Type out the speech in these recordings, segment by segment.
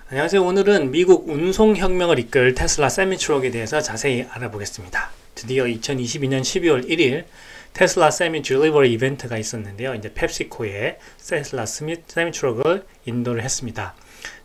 안녕하세요. 오늘은 미국 운송혁명을 이끌 테슬라 세미트럭에 대해서 자세히 알아보겠습니다. 드디어 2022년 12월 1일 테슬라 세미 딜리버리 이벤트가 있었는데요. 이제 펩시코에 테슬라 세미트럭을 인도를 했습니다.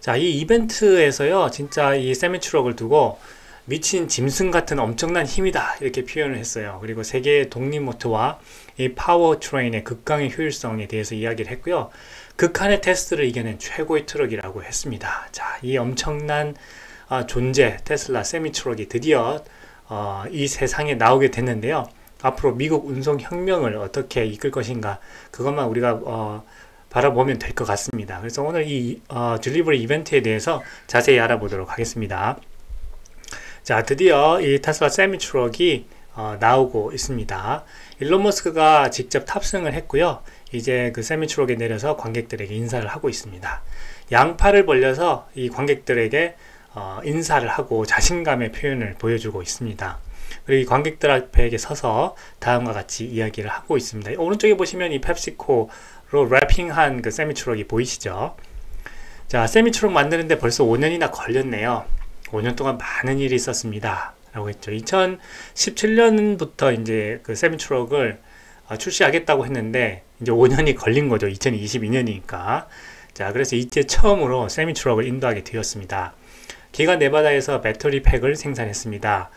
자, 이 이벤트에서요, 진짜 이 세미트럭을 두고 미친 짐승 같은 엄청난 힘이다 이렇게 표현을 했어요. 그리고 세계의 독립 모터와 이 파워트레인의 극강의 효율성에 대해서 이야기를 했고요. 극한의 테스트를 이겨낸 최고의 트럭이라고 했습니다. 자, 이 엄청난 존재 테슬라 세미트럭이 드디어 이 세상에 나오게 됐는데요. 앞으로 미국 운송 혁명을 어떻게 이끌 것인가, 그것만 우리가 바라보면 될 것 같습니다. 그래서 오늘 이 딜리버리 이벤트에 대해서 자세히 알아보도록 하겠습니다. 자, 드디어 이 테슬라 세미트럭이 나오고 있습니다. 일론 머스크가 직접 탑승을 했고요. 이제 그 세미트럭에 내려서 관객들에게 인사를 하고 있습니다. 양팔을 벌려서 이 관객들에게 인사를 하고 자신감의 표현을 보여주고 있습니다. 그리고 이 관객들 앞에 서서 다음과 같이 이야기를 하고 있습니다. 오른쪽에 보시면 이 펩시코로 랩핑한 그 세미트럭이 보이시죠? 자, 세미트럭 만드는데 벌써 5년이나 걸렸네요. 5년 동안 많은 일이 있었습니다. 라고 했죠. 2017년부터 이제 그 세미트럭을 출시하겠다고 했는데 이제 5년이 걸린 거죠. 2022년이니까. 자, 그래서 이제 처음으로 세미트럭을 인도하게 되었습니다. 기가 네바다에서 배터리 팩을 생산했습니다.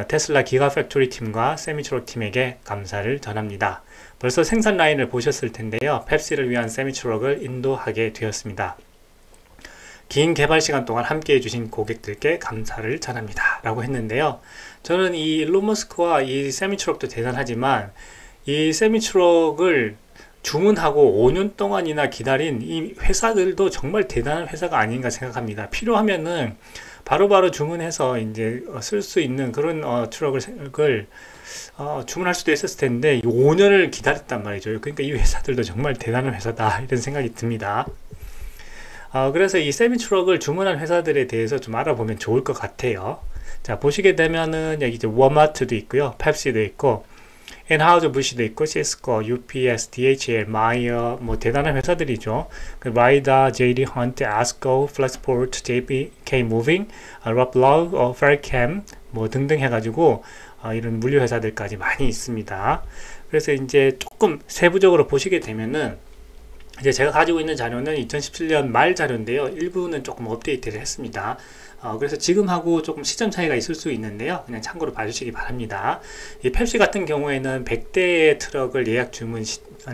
테슬라 기가 팩토리 팀과 세미트럭 팀에게 감사를 전합니다. 벌써 생산 라인을 보셨을 텐데요. 펩시를 위한 세미트럭을 인도하게 되었습니다. 긴 개발 시간 동안 함께 해주신 고객들께 감사를 전합니다. 라고 했는데요. 저는 이 일론 머스크와 이 세미트럭도 대단하지만 이 세미트럭을 주문하고 5년 동안이나 기다린 이 회사들도 정말 대단한 회사가 아닌가 생각합니다. 필요하면은 바로바로 주문해서 이제 쓸 수 있는 그런 트럭을 주문할 수도 있었을 텐데 5년을 기다렸단 말이죠. 그러니까 이 회사들도 정말 대단한 회사다 이런 생각이 듭니다. 그래서 이 세미트럭을 주문한 회사들에 대해서 좀 알아보면 좋을 것 같아요. 자, 보시게 되면은 여기 이제 워마트도 있고요, 펩시도 있고, 엔하우저부시도 있고, 시스코, UPS, DHL, 마이어, 뭐 대단한 회사들이죠. 라이다, JD 헌트, 아스코, 플렉스포트, JPK 무빙, 럽라우, 페리캠 뭐 등등 해가지고 이런 물류 회사들까지 많이 있습니다. 그래서 이제 조금 세부적으로 보시게 되면은 이제 제가 가지고 있는 자료는 2017년 말 자료인데요. 일부는 조금 업데이트를 했습니다. 그래서 지금하고 조금 시점 차이가 있을 수 있는데요. 그냥 참고로 봐주시기 바랍니다. 이 펩시 같은 경우에는 100대의 트럭을 예약 주문을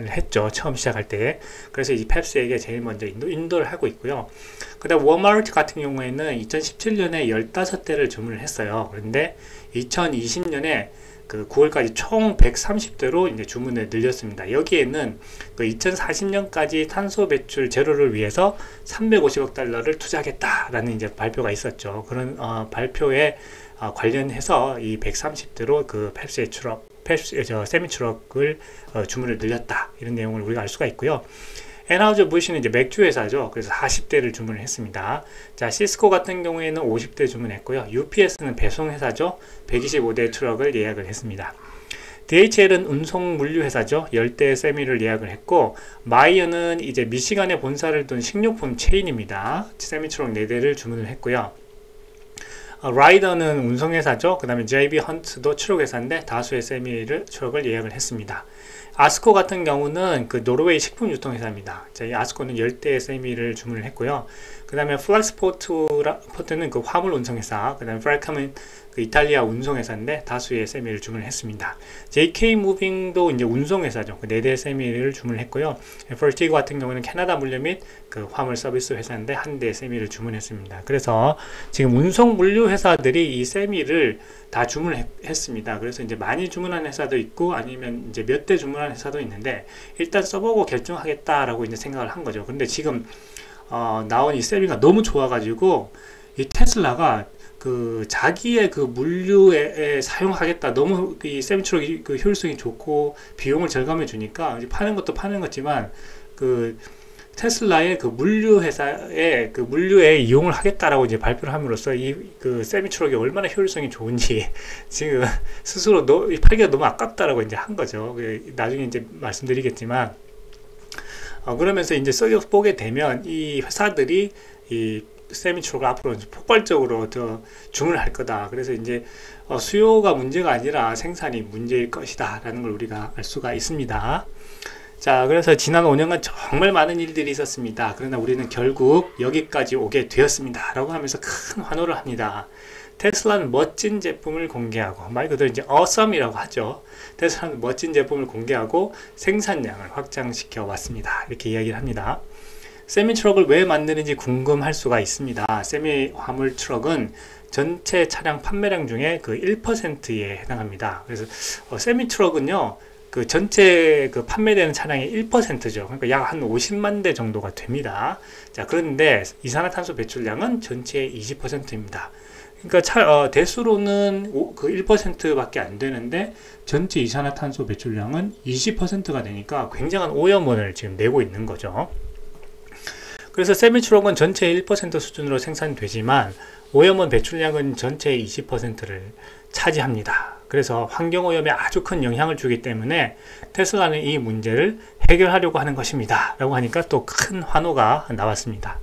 했죠. 처음 시작할 때. 그래서 이 펩시에게 제일 먼저 인도를 하고 있고요. 그 다음 워마트 같은 경우에는 2017년에 15대를 주문을 했어요. 그런데 2020년에 그 9월까지 총 130대로 이제 주문을 늘렸습니다. 여기에는 그 2040년까지 탄소 배출 제로를 위해서 350억 달러를 투자하겠다라는 이제 발표가 있었죠. 그런 발표에 관련해서 이 130대로 그 세미트럭을 주문을 늘렸다, 이런 내용을 우리가 알 수가 있고요. 엔하우저부시는 이제 맥주 회사죠. 그래서 40대를 주문을 했습니다. 자, 시스코 같은 경우에는 50대 주문했고요. UPS는 배송 회사죠. 125대 트럭을 예약을 했습니다. DHL은 운송 물류 회사죠. 10대 세미를 예약을 했고, 마이어는 이제 미시간에 본사를 둔 식료품 체인입니다. 세미트럭 4대를 주문을 했고요. 라이더는 운송회사죠. 그 다음에 JB 헌트도 트럭회사인데 다수의 트럭을 예약을 했습니다. 아스코 같은 경우는 그 노르웨이 식품유통회사입니다. 자, 이 아스코는 10대의 세미를 주문을 했고요. 그 다음에 플렉스포트는 그 화물 운송회사, 그 다음에 프레카는 그 이탈리아 운송회사인데 다수의 세미를 주문을 했습니다. JK 무빙도 이제 운송회사죠. 그 4대의 세미를 주문을 했고요. 퍼티고 같은 경우는 캐나다 물류 및 그 화물 서비스 회사인데 1대의 세미를 주문했습니다. 그래서 지금 운송 물류 회사들이 이 세미를 다 주문을 했습니다. 그래서 이제 많이 주문한 회사도 있고 아니면 이제 몇 대 주문한 회사도 있는데 일단 써보고 결정하겠다라고 이제 생각을 한 거죠. 근데 지금 나온 이 세미가 너무 좋아가지고 이 테슬라가 그 자기의 그 물류에 사용하겠다, 너무 이 세미트럭이 그 효율성이 좋고 비용을 절감해 주니까 파는 것도 파는 거지만 그 테슬라의 그 물류 회사의 그 물류에 이용을 하겠다라고 이제 발표를 함으로써 이 그 세미트럭이 얼마나 효율성이 좋은지 지금 스스로 팔기가 너무 아깝다라고 이제 한 거죠. 나중에 이제 말씀드리겠지만, 그러면서 이제 써보게 되면 이 회사들이 이 세미 트럭을 앞으로 폭발적으로 더 주문할 거다. 그래서 이제 수요가 문제가 아니라 생산이 문제일 것이다 라는 걸 우리가 알 수가 있습니다. 자, 그래서 지난 5년간 정말 많은 일들이 있었습니다. 그러나 우리는 결국 여기까지 오게 되었습니다 라고 하면서 큰 환호를 합니다. 테슬라는 멋진 제품을 공개하고, 말 그대로 이제 awesome이라고 하죠. 테슬라는 멋진 제품을 공개하고 생산량을 확장시켜 왔습니다. 이렇게 이야기를 합니다. 세미 트럭을 왜 만드는지 궁금할 수가 있습니다. 세미 화물 트럭은 전체 차량 판매량 중에 그 1%에 해당합니다. 그래서 세미 트럭은요, 그 전체 그 판매되는 차량의 1%죠. 그러니까 약 한 50만 대 정도가 됩니다. 자, 그런데 이산화탄소 배출량은 전체의 20%입니다. 그러니까 대수로는 그 1%밖에 안 되는데 전체 이산화탄소 배출량은 20%가 되니까 굉장한 오염원을 지금 내고 있는 거죠. 그래서 세미 트럭은 전체의 1% 수준으로 생산되지만 오염원 배출량은 전체의 20%를 차지합니다. 그래서 환경오염에 아주 큰 영향을 주기 때문에 테슬라는 이 문제를 해결하려고 하는 것입니다 라고 하니까 또 큰 환호가 나왔습니다.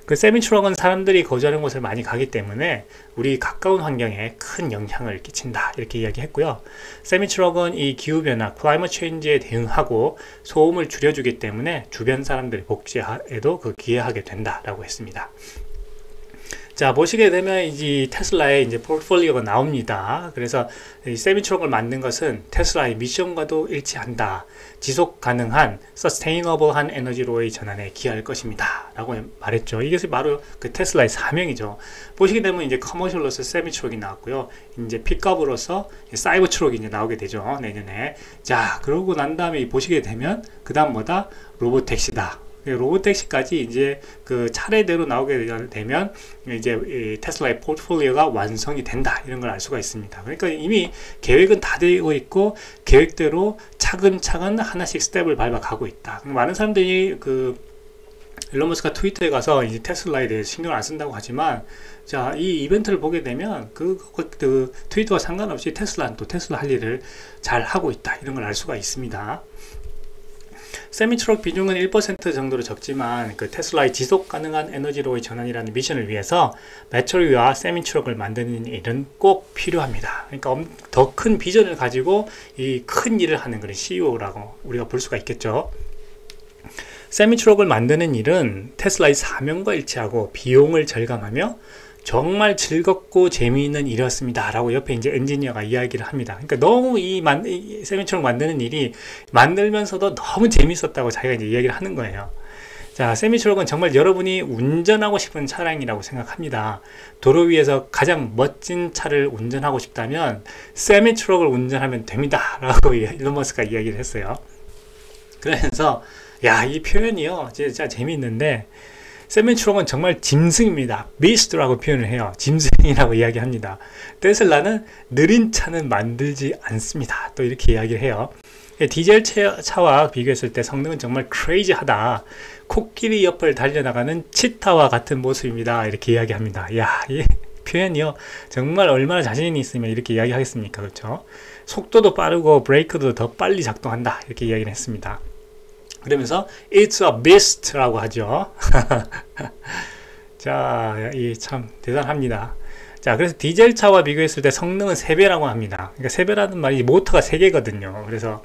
그 세미 트럭은 사람들이 거주하는 곳을 많이 가기 때문에 우리 가까운 환경에 큰 영향을 끼친다 이렇게 이야기했고요. 세미 트럭은 이 기후변화 클라이머트 체인지에 대응하고 소음을 줄여주기 때문에 주변 사람들의 복지에도 그 기여하게 된다라고 했습니다. 자, 보시게 되면 이제 테슬라의 이제 포트폴리오가 나옵니다. 그래서 이 세미 트럭을 만든 것은 테슬라의 미션과도 일치한다. 지속 가능한 서스테이너블한 에너지로의 전환에 기여할 것입니다 라고 말했죠. 이것이 바로 그 테슬라의 사명이죠. 보시게 되면 이제 커머셜로서 세미 트럭이 나왔고요. 이제 픽업으로서 사이버 트럭이 이제 나오게 되죠, 내년에. 자, 그러고 난 다음에 보시게 되면 그 다음 뭐다? 로봇 택시다. 로봇택시까지 이제 그 차례대로 나오게 되면 이제 이 테슬라의 포트폴리오가 완성이 된다 이런 걸 알 수가 있습니다. 그러니까 이미 계획은 다 되고 있고 계획대로 차근차근 하나씩 스텝을 밟아가고 있다. 많은 사람들이 그 일론 머스크가 트위터에 가서 이제 테슬라에 대해 신경을 안 쓴다고 하지만, 자, 이 이벤트를 보게 되면 그 트위터와 상관없이 테슬라는 또 테슬라 할 일을 잘 하고 있다 이런 걸 알 수가 있습니다. 세미 트럭 비중은 1% 정도로 적지만 그 테슬라의 지속 가능한 에너지로의 전환이라는 미션을 위해서 배터리와 세미 트럭을 만드는 일은 꼭 필요합니다. 그러니까 더 큰 비전을 가지고 이 큰 일을 하는 그런 CEO라고 우리가 볼 수가 있겠죠. 세미 트럭을 만드는 일은 테슬라의 사명과 일치하고 비용을 절감하며 정말 즐겁고 재미있는 일이었습니다 라고 옆에 이제 엔지니어가 이야기를 합니다. 그러니까 너무 이 세미 트럭 만드는 일이 만들면서도 너무 재밌었다고 자기가 이제 이야기를 하는 거예요. 자, 세미 트럭은 정말 여러분이 운전하고 싶은 차량이라고 생각합니다. 도로 위에서 가장 멋진 차를 운전하고 싶다면 세미 트럭을 운전하면 됩니다 라고 일론 머스크가 이야기를 했어요. 그래서 야, 이 표현이요 진짜 재미있는데, 세미 트럭은 정말 짐승입니다. 비스트라고 표현을 해요. 짐승이라고 이야기합니다. 테슬라는 느린 차는 만들지 않습니다. 또 이렇게 이야기를 해요. 디젤 차와 비교했을 때 성능은 정말 크레이지하다. 코끼리 옆을 달려나가는 치타와 같은 모습입니다. 이렇게 이야기합니다. 야, 이 표현이요 정말 얼마나 자신이 있으면 이렇게 이야기하겠습니까? 그렇죠? 속도도 빠르고 브레이크도 더 빨리 작동한다. 이렇게 이야기를 했습니다. 그러면서 It's a beast라고 하죠. 자, 이 참 대단합니다. 자, 그래서 디젤 차와 비교했을 때 성능은 3배라고 합니다. 그러니까 3배라는 말이 모터가 3개거든요. 그래서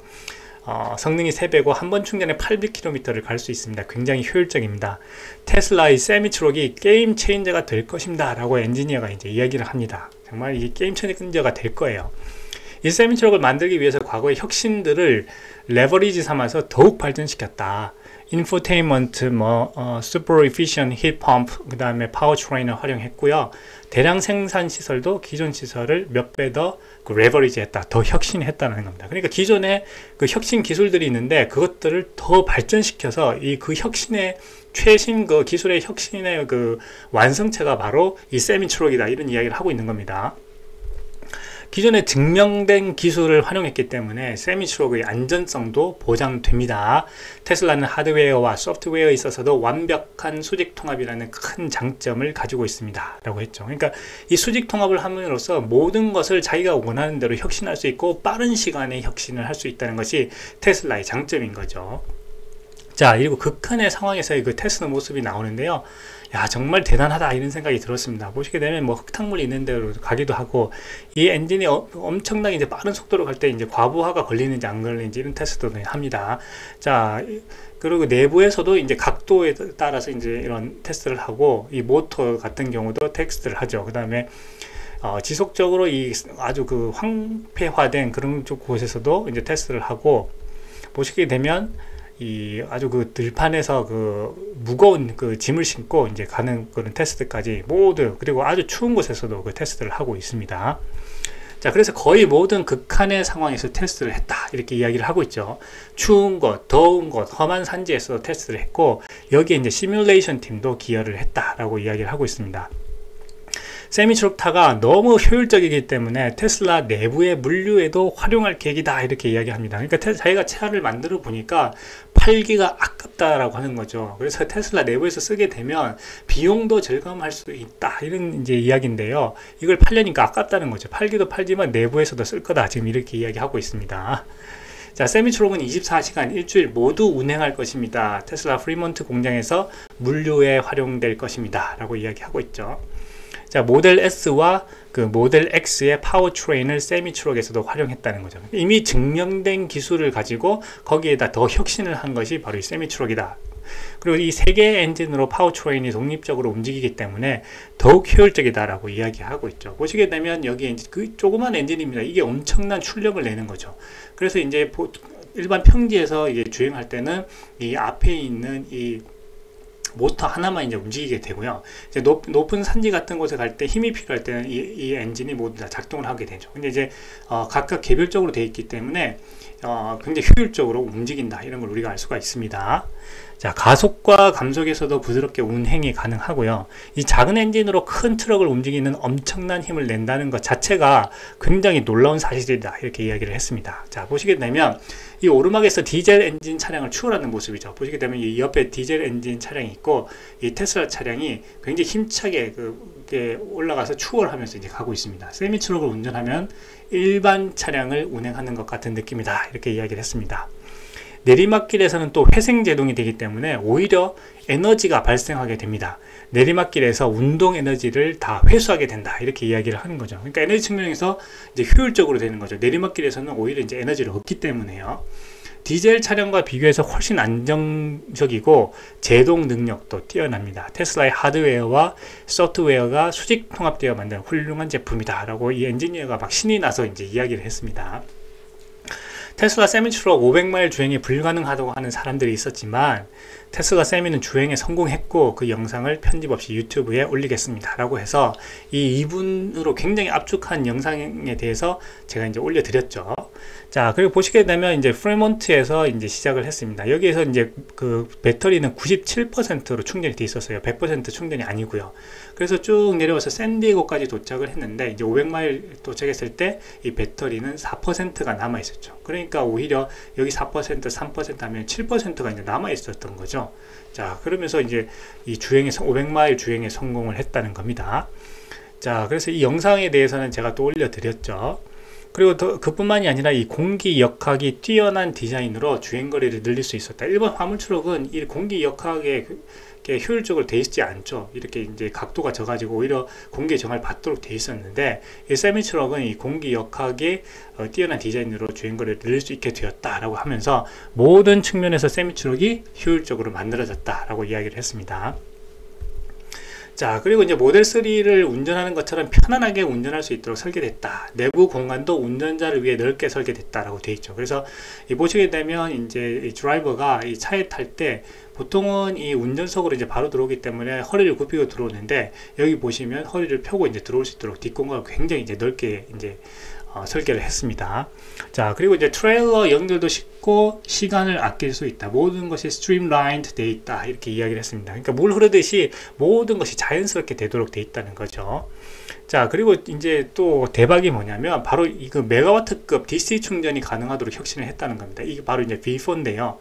성능이 3배고 한 번 충전에 800km를 갈 수 있습니다. 굉장히 효율적입니다. 테슬라의 세미 트럭이 게임 체인저가 될 것입니다 라고 엔지니어가 이제 이야기를 합니다. 정말 이게 게임 체인저가 될 거예요. 이 세미 트럭을 만들기 위해서 과거의 혁신들을 레버리지 삼아서 더욱 발전시켰다. 인포테인먼트, 슈퍼 에피션 힐 펌프, 그 다음에 파워 트레인을 활용했고요. 대량 생산 시설도 기존 시설을 몇 배 더 레버리지 했다. 더 혁신했다는 겁니다. 그러니까 기존에 그 혁신 기술들이 있는데 그것들을 더 발전시켜서 그 혁신의 최신 그 기술의 혁신의 그 완성체가 바로 이 세미 트럭이다. 이런 이야기를 하고 있는 겁니다. 기존에 증명된 기술을 활용했기 때문에 세미 트럭의 안전성도 보장됩니다. 테슬라는 하드웨어와 소프트웨어에 있어서도 완벽한 수직 통합이라는 큰 장점을 가지고 있습니다 라고 했죠. 그러니까 이 수직 통합을 함으로써 모든 것을 자기가 원하는 대로 혁신할 수 있고 빠른 시간에 혁신을 할 수 있다는 것이 테슬라의 장점인 거죠. 자, 그리고 극한의 상황에서의 그 테스트 모습이 나오는데요. 야, 정말 대단하다 이런 생각이 들었습니다. 보시게 되면 뭐 흙탕물이 있는 데로 가기도 하고, 이 엔진이 엄청나게 이제 빠른 속도로 갈 때 이제 과부하가 걸리는지 안 걸리는지 이런 테스트도 합니다. 자, 그리고 내부에서도 이제 각도에 따라서 이제 이런 테스트를 하고, 이 모터 같은 경우도 테스트를 하죠. 그 다음에 지속적으로 이 아주 그 황폐화된 그런 쪽 곳에서도 이제 테스트를 하고, 보시게 되면 이 아주 그 들판에서 그 무거운 그 짐을 싣고 이제 가는 그런 테스트까지 모두, 그리고 아주 추운 곳에서도 그 테스트를 하고 있습니다. 자, 그래서 거의 모든 극한의 상황에서 테스트를 했다 이렇게 이야기를 하고 있죠. 추운 곳, 더운 곳, 험한 산지에서 테스트를 했고, 여기에 이제 시뮬레이션 팀도 기여를 했다라고 이야기를 하고 있습니다. 세미트럭타가 너무 효율적이기 때문에 테슬라 내부의 물류에도 활용할 계획이다 이렇게 이야기합니다. 그러니까 자기가 차를 만들어 보니까 팔기가 아깝다라고 하는 거죠. 그래서 테슬라 내부에서 쓰게 되면 비용도 절감할 수 있다 이런 이제 이야기인데요. 이걸 팔려니까 아깝다는 거죠. 팔기도 팔지만 내부에서도 쓸 거다 지금 이렇게 이야기하고 있습니다. 자, 세미트럭은 24시간 일주일 모두 운행할 것입니다. 테슬라 프리몬트 공장에서 물류에 활용될 것입니다 라고 이야기하고 있죠. 자, 모델 S와 그 모델 X의 파워트레인을 세미트럭에서도 활용했다는 거죠. 이미 증명된 기술을 가지고 거기에다 더 혁신을 한 것이 바로 이 세미트럭이다. 그리고 이 세 개의 엔진으로 파워트레인이 독립적으로 움직이기 때문에 더욱 효율적이다라고 이야기하고 있죠. 보시게 되면 여기 그 조그만 엔진입니다. 이게 엄청난 출력을 내는 거죠. 그래서 이제 일반 평지에서 이제 주행할 때는 이 앞에 있는 이 모터 하나만 이제 움직이게 되고요. 이제 높은 산지 같은 곳에 갈 때 힘이 필요할 때는 이 엔진이 모두 다 작동을 하게 되죠. 근데 이제 각각 개별적으로 되어 있기 때문에 굉장히 효율적으로 움직인다 이런 걸 우리가 알 수가 있습니다. 자, 가속과 감속에서도 부드럽게 운행이 가능하고요. 이 작은 엔진으로 큰 트럭을 움직이는 엄청난 힘을 낸다는 것 자체가 굉장히 놀라운 사실이다 이렇게 이야기를 했습니다. 자, 보시게 되면 이 오르막에서 디젤 엔진 차량을 추월하는 모습이죠. 보시게 되면 이 옆에 디젤 엔진 차량이 있고, 이 테슬라 차량이 굉장히 힘차게 올라가서 추월하면서 이제 가고 있습니다. 세미트럭을 운전하면 일반 차량을 운행하는 것 같은 느낌이다 이렇게 이야기를 했습니다. 내리막길에서는 또 회생제동이 되기 때문에 오히려 에너지가 발생하게 됩니다. 내리막길에서 운동 에너지를 다 회수하게 된다 이렇게 이야기를 하는 거죠. 그러니까 에너지 측면에서 이제 효율적으로 되는 거죠. 내리막길에서는 오히려 이제 에너지를 얻기 때문에요. 디젤 차량과 비교해서 훨씬 안정적이고 제동 능력도 뛰어납니다. 테슬라의 하드웨어와 소프트웨어가 수직 통합되어 만든 훌륭한 제품이다 라고 이 엔지니어가 막 신이 나서 이제 이야기를 했습니다. 테슬라 세미트럭 500마일 주행이 불가능하다고 하는 사람들이 있었지만, 테슬라 세미는 주행에 성공했고 그 영상을 편집 없이 유튜브에 올리겠습니다 라고 해서 이 2분으로 굉장히 압축한 영상에 대해서 제가 이제 올려드렸죠. 자, 그리고 보시게 되면 이제 프리몬트에서 이제 시작을 했습니다. 여기에서 이제 그 배터리는 97%로 충전이 돼 있었어요. 100% 충전이 아니고요. 그래서 쭉 내려와서 샌디에고까지 도착을 했는데, 이제 500마일 도착했을 때 이 배터리는 4%가 남아 있었죠. 그러니까 오히려 여기 4%, 3% 하면 7%가 이제 남아 있었던 거죠. 자, 그러면서 이제 이 주행에서 500마일 주행에 성공을 했다는 겁니다. 자, 그래서 이 영상에 대해서는 제가 또 올려드렸죠. 그리고 그뿐만이 아니라 이 공기 역학이 뛰어난 디자인으로 주행거리를 늘릴 수 있었다. 일반 화물 트럭은 이 공기 역학에 효율적으로 돼 있지 않죠. 이렇게 이제 각도가 져가지고 오히려 공기에 정말 받도록 돼 있었는데, 이 세미트럭은 이 공기 역학이 뛰어난 디자인으로 주행거리를 늘릴 수 있게 되었다라고 하면서 모든 측면에서 세미트럭이 효율적으로 만들어졌다라고 이야기를 했습니다. 자, 그리고 이제 모델 3를 운전하는 것처럼 편안하게 운전할 수 있도록 설계됐다. 내부 공간도 운전자를 위해 넓게 설계됐다라고 되어 있죠. 그래서 보시게 되면 이제 이 드라이버가 이 차에 탈 때 보통은 이 운전석으로 이제 바로 들어오기 때문에 허리를 굽히고 들어오는데, 여기 보시면 허리를 펴고 이제 들어올 수 있도록 뒷공간을 굉장히 이제 넓게 이제 설계를 했습니다. 자, 그리고 이제 트레일러 연결도 쉽고 시간을 아낄 수 있다. 모든 것이 스트림라인드 되어 있다. 이렇게 이야기를 했습니다. 그러니까 물 흐르듯이 모든 것이 자연스럽게 되도록 되어 있다는 거죠. 자, 그리고 이제 또 대박이 뭐냐면 바로 이거 메가와트급 DC 충전이 가능하도록 혁신을 했다는 겁니다. 이게 바로 이제 V4인데요.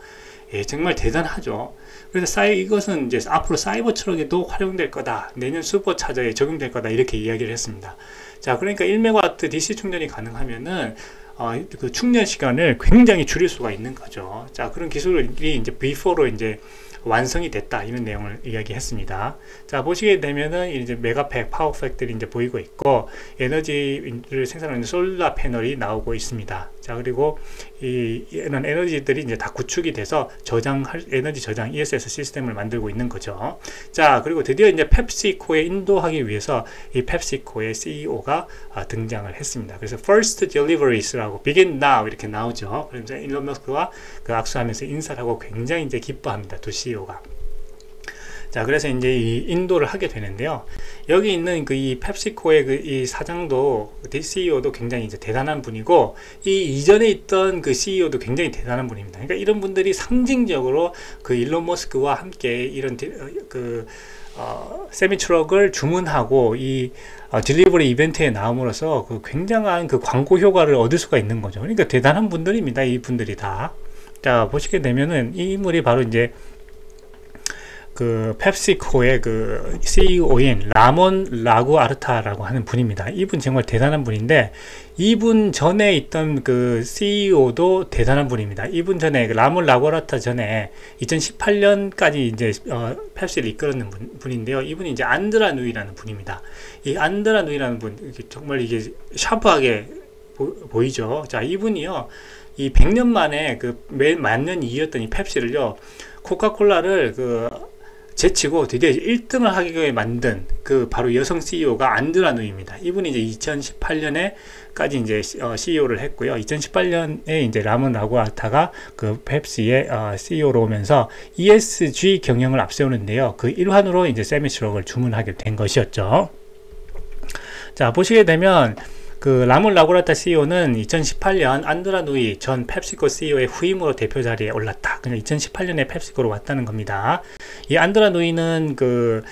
예, 정말 대단하죠. 그래서 이것은 이제 앞으로 사이버 트럭에도 활용될 거다. 내년 슈퍼차저에 적용될 거다. 이렇게 이야기를 했습니다. 자, 그러니까 1메가와트 DC 충전이 가능하면은 그 충전 시간을 굉장히 줄일 수가 있는 거죠. 자, 그런 기술이 이제 V4로 이제 완성이 됐다, 이런 내용을 이야기했습니다. 자, 보시게 되면은 이제 메가팩 파워팩들이 이제 보이고 있고, 에너지를 생산하는 솔라 패널이 나오고 있습니다. 자, 그리고 이런 에너지들이 이제 다 구축이 돼서 에너지 저장 ESS 시스템을 만들고 있는 거죠. 자, 그리고 드디어 이제 펩시코에 인도하기 위해서 이 펩시코의 CEO가 등장을 했습니다. 그래서 First Deliveries라고 Begin Now 이렇게 나오죠. 그래서 일론 머스크와 그 악수하면서 인사를 하고 굉장히 이제 기뻐합니다, 두 CEO가. 자, 그래서 이제 이 인도를 하게 되는데요. 여기 있는 그 이 펩시코의 그 이 사장도, CEO도 굉장히 이제 대단한 분이고, 이 이전에 있던 그 CEO도 굉장히 대단한 분입니다. 그러니까 이런 분들이 상징적으로 그 일론 머스크와 함께 이런 세미 트럭을 주문하고 이 딜리버리 이벤트에 나옴으로써 그 굉장한 그 광고 효과를 얻을 수가 있는 거죠. 그러니까 대단한 분들입니다, 이 분들이 다. 자, 보시게 되면은 이 인물이 바로 이제 그 펩시코의 그 CEO인 라몬 라구아르타라고 하는 분입니다. 이분 정말 대단한 분인데, 이분 전에 있던 그 CEO도 대단한 분입니다. 이분 전에 라몬 라구아르타 전에 2018년까지 이제 펩시를 이끌었는 분인데요. 이분이 이제 안드라 누이라는 분입니다. 이 안드라 누이라는 분, 정말 이게 샤프하게 보이죠. 자, 이분이요, 이 100년 만에 그 만년 2위였던 이 펩시를요, 코카콜라를 제치고 드디어 1등을 하게 만든 그 바로 여성 CEO가 안드라 누이입니다. 이분이 이제 2018년에까지 이제 CEO를 했고요. 2018년에 이제 라몬 라구아르타가 그 펩시의 CEO로 오면서 ESG 경영을 앞세우는데요. 그 일환으로 이제 세미 트럭을 주문하게 된 것이었죠. 자, 보시게 되면 그 라몬 라구아르타 CEO는 2018년 안드라 누이 전 펩시코 CEO의 후임으로 대표 자리에 올랐다. 그러니까 2018년에 펩시코로 왔다는 겁니다. 이 안드라 누이는 그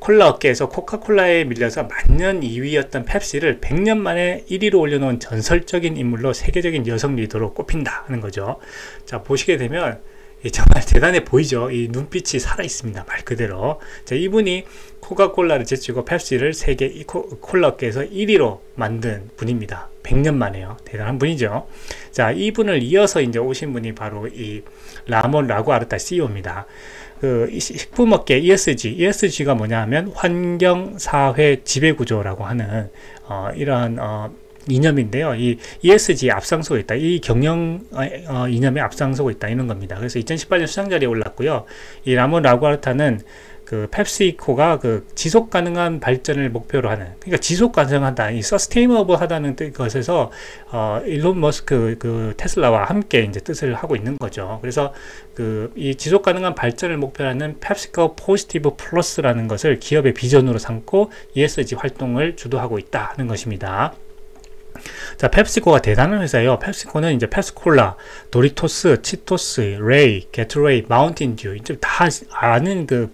콜라 업계에서 코카콜라에 밀려서 만년 2위였던 펩시를 100년 만에 1위로 올려놓은 전설적인 인물로 세계적인 여성 리더로 꼽힌다 하는 거죠. 자, 보시게 되면 정말 대단해 보이죠. 이 눈빛이 살아 있습니다, 말 그대로. 자, 이분이 코카콜라를 제치고 펩시를 세계 콜라 업계에서 1위로 만든 분입니다. 100년 만에요. 대단한 분이죠. 자, 이분을 이어서 이제 오신 분이 바로 이 라몬 라구아르타 CEO입니다. 그 식품업계 ESG가 뭐냐 하면 환경, 사회, 지배구조라고 하는 이러한 이념인데요. 이 ESG에 앞장서고 있다. 이 경영 이념에 앞장서고 있다, 이런 겁니다. 그래서 2018년 수상 자리에 올랐고요. 이 라몬 라구아르타는 그 펩시코가 그 지속 가능한 발전을 목표로 하는, 그러니까 지속 가능하다, 이 서스테이너블하다는 것에서 일론 머스크 그 테슬라와 함께 이제 뜻을 하고 있는 거죠. 그래서 그 이 지속 가능한 발전을 목표로 하는 펩시코 포지티브 플러스라는 것을 기업의 비전으로 삼고 ESG 활동을 주도하고 있다 하는 것입니다. 자, 펩시코가 대단한 회사예요. 펩시코는 이제 펩시콜라, 도리토스, 치토스, 레이, 게토레이, 마운틴듀, 이제 다 아는 그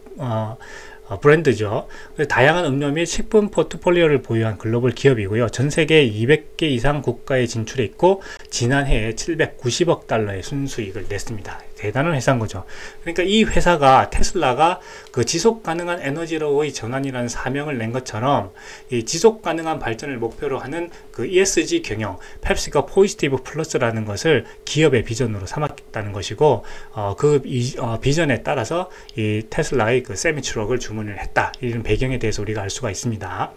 브랜드죠. 다양한 음료 및 식품 포트폴리오를 보유한 글로벌 기업이고요. 전 세계 200개 이상 국가에 진출해 있고, 지난해에 790억 달러의 순수익을 냈습니다. 대단한 회사인 거죠. 그러니까 이 회사가, 테슬라가 그 지속 가능한 에너지로의 전환이라는 사명을 낸 것처럼, 이 지속 가능한 발전을 목표로 하는 그 ESG 경영, 펩시가 포지티브 플러스라는 것을 기업의 비전으로 삼았다는 것이고, 비전에 따라서 이 테슬라의 그 세미 트럭을 주문을 했다, 이런 배경에 대해서 우리가 알 수가 있습니다.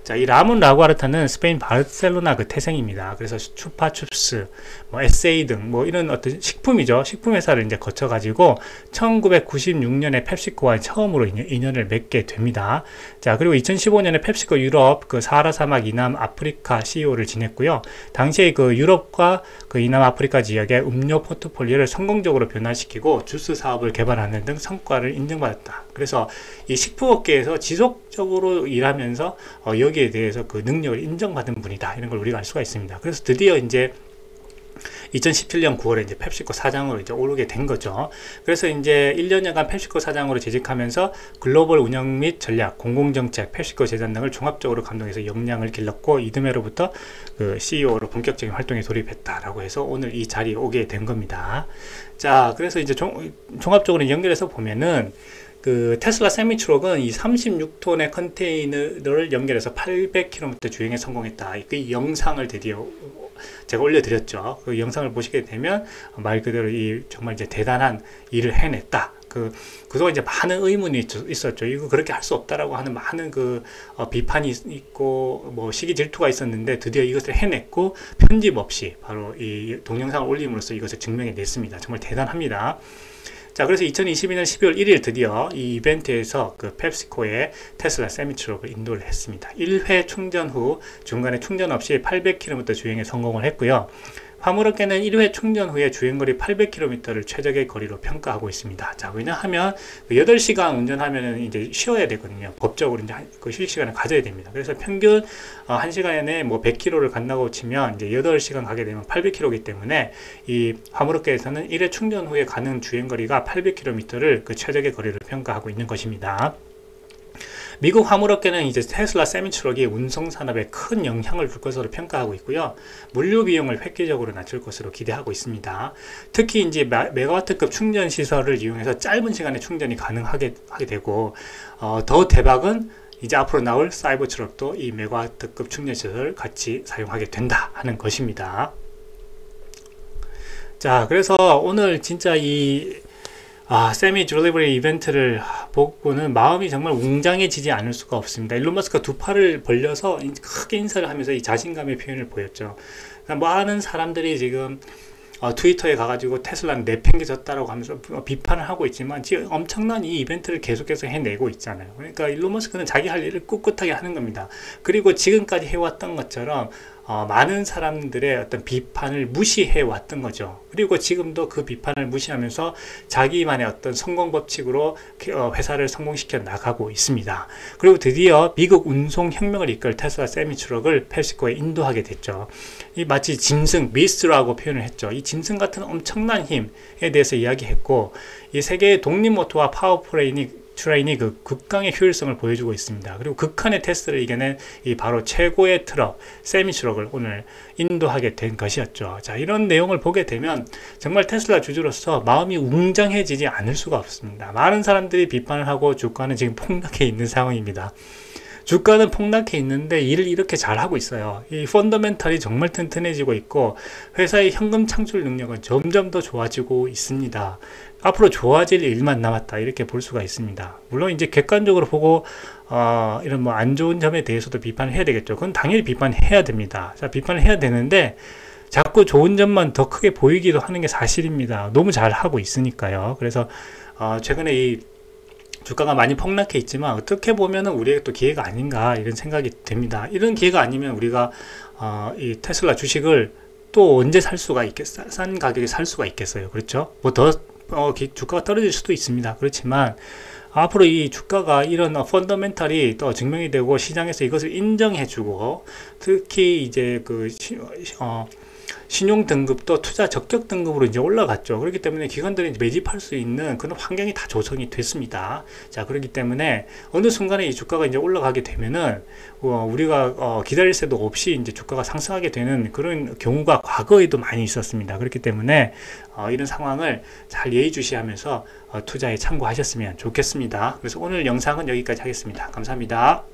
자, 이 라몬 라구아르타는 스페인 바르셀로나 그 태생입니다. 그래서 추파춥스, 뭐 SA 등 뭐 이런 어떤 식품이죠. 식품 회사를 이제 거쳐가지고 1996년에 펩시코와 처음으로 인연을 맺게 됩니다. 자, 그리고 2015년에 펩시코 유럽 그 사하라 사막 이남 아프리카 CEO를 지냈고요. 당시에 그 유럽과 그 이남 아프리카 지역의 음료 포트폴리오를 성공적으로 변화시키고 주스 사업을 개발하는 등 성과를 인정받았다. 그래서 이 식품업계에서 지속적으로 일하면서 여기에 대해서 그 능력을 인정받은 분이다, 이런 걸 우리가 알 수가 있습니다. 그래서 드디어 이제 2017년 9월에 이제 펩시코 사장으로 이제 오르게 된 거죠. 그래서 이제 1년여간 펩시코 사장으로 재직하면서 글로벌 운영 및 전략, 공공정책, 펩시코 재단 등을 종합적으로 감독해서 역량을 길렀고, 이듬해로부터 그 CEO로 본격적인 활동에 돌입했다라고 해서 오늘 이 자리에 오게 된 겁니다. 자, 그래서 이제 종합적으로 연결해서 보면은 그 테슬라 세미 트럭은 이 36톤의 컨테이너를 연결해서 800km 주행에 성공했다. 그 영상을 드디어 제가 올려드렸죠. 그 영상을 보시게 되면 말 그대로 정말 이제 대단한 일을 해냈다. 그동안 이제 많은 의문이 있었죠. 이거 그렇게 할 수 없다라고 하는 많은 비판이 있고, 뭐, 시기 질투가 있었는데, 드디어 이것을 해냈고, 편집 없이 바로 이 동영상을 올림으로써 이것을 증명해냈습니다. 정말 대단합니다. 자, 그래서 2022년 12월 1일 드디어 이 이벤트에서 펩시코의 테슬라 세미트럭을 인도를 했습니다. 1회 충전 후 중간에 충전 없이 800km 주행에 성공을 했고요. 화물업계는 1회 충전 후에 주행거리 800km를 최적의 거리로 평가하고 있습니다. 자, 왜냐하면 8시간 운전하면 이제 쉬어야 되거든요. 법적으로 이제 그 휴식 시간을 가져야 됩니다. 그래서 평균 1시간에 뭐 100km를 간다고 치면 이제 8시간 가게 되면 800km이기 때문에 이 화물업계에서는 1회 충전 후에 가는 주행거리가 800km를 그 최적의 거리를 평가하고 있는 것입니다. 미국 화물업계는 이제 테슬라 세미트럭이 운송 산업에 큰 영향을 줄 것으로 평가하고 있고요. 물류 비용을 획기적으로 낮출 것으로 기대하고 있습니다. 특히 이제 메가와트급 충전 시설을 이용해서 짧은 시간에 충전이 가능하게 되고, 더 대박은 이제 앞으로 나올 사이버트럭도 이 메가와트급 충전 시설을 같이 사용하게 된다 하는 것입니다. 자, 그래서 오늘 진짜 세미 딜리버리 이벤트를 보고는 마음이 정말 웅장해지지 않을 수가 없습니다. 일론 머스크가 두 팔을 벌려서 크게 인사를 하면서 이 자신감의 표현을 보였죠. 그러니까 많은 사람들이 지금 트위터에 가가지고 테슬라는 내팽개졌다라고 하면서 비판을 하고 있지만 지금 엄청난 이 이벤트를 계속해서 해내고 있잖아요. 그러니까 일론 머스크는 자기 할 일을 꿋꿋하게 하는 겁니다. 그리고 지금까지 해왔던 것처럼 많은 사람들의 어떤 비판을 무시해 왔던 거죠. 그리고 지금도 그 비판을 무시하면서 자기만의 어떤 성공 법칙으로 회사를 성공시켜 나가고 있습니다. 그리고 드디어 미국 운송 혁명을 이끌 테슬라 세미트럭을 펩시코에 인도하게 됐죠. 이 마치 짐승, 비스트라고 표현을 했죠. 이 짐승 같은 엄청난 힘에 대해서 이야기했고, 이 세계의 독립모터와 파워트레인이 그 극강의 효율성을 보여주고 있습니다. 그리고 극한의 테스트를 이겨낸 이 바로 최고의 트럭, 세미트럭을 오늘 인도하게 된 것이었죠. 자, 이런 내용을 보게 되면 정말 테슬라 주주로서 마음이 웅장해지지 않을 수가 없습니다. 많은 사람들이 비판을 하고 주가는 지금 폭락해 있는 상황입니다. 주가는 폭락해 있는데 일을 이렇게 잘하고 있어요. 이 펀더멘탈이 정말 튼튼해지고 있고 회사의 현금 창출 능력은 점점 더 좋아지고 있습니다. 앞으로 좋아질 일만 남았다 이렇게 볼 수가 있습니다. 물론 이제 객관적으로 보고 이런 뭐 안 좋은 점에 대해서도 비판을 해야 되겠죠. 그건 당연히 비판해야 됩니다. 자, 비판을 해야 되는데 자꾸 좋은 점만 더 크게 보이기도 하는 게 사실입니다. 너무 잘하고 있으니까요. 그래서 최근에 이 주가가 많이 폭락해 있지만 어떻게 보면은 우리에게 또 기회가 아닌가 이런 생각이 됩니다. 이런 기회가 아니면 우리가 이 테슬라 주식을 또 언제 살 수가 있겠어요? 싼 가격에 살 수가 있겠어요. 그렇죠? 뭐 더 주가가 떨어질 수도 있습니다. 그렇지만 앞으로 이 주가가 이런 펀더멘탈이 또 증명이 되고 시장에서 이것을 인정해주고 특히 이제 신용 등급도 투자 적격 등급으로 이제 올라갔죠. 그렇기 때문에 기관들이 매집할 수 있는 그런 환경이 다 조성이 됐습니다. 자, 그렇기 때문에 어느 순간에 이 주가가 이제 올라가게 되면은 우리가 기다릴 새도 없이 이제 주가가 상승하게 되는 그런 경우가 과거에도 많이 있었습니다. 그렇기 때문에 이런 상황을 잘 예의주시하면서 투자에 참고하셨으면 좋겠습니다. 그래서 오늘 영상은 여기까지 하겠습니다. 감사합니다.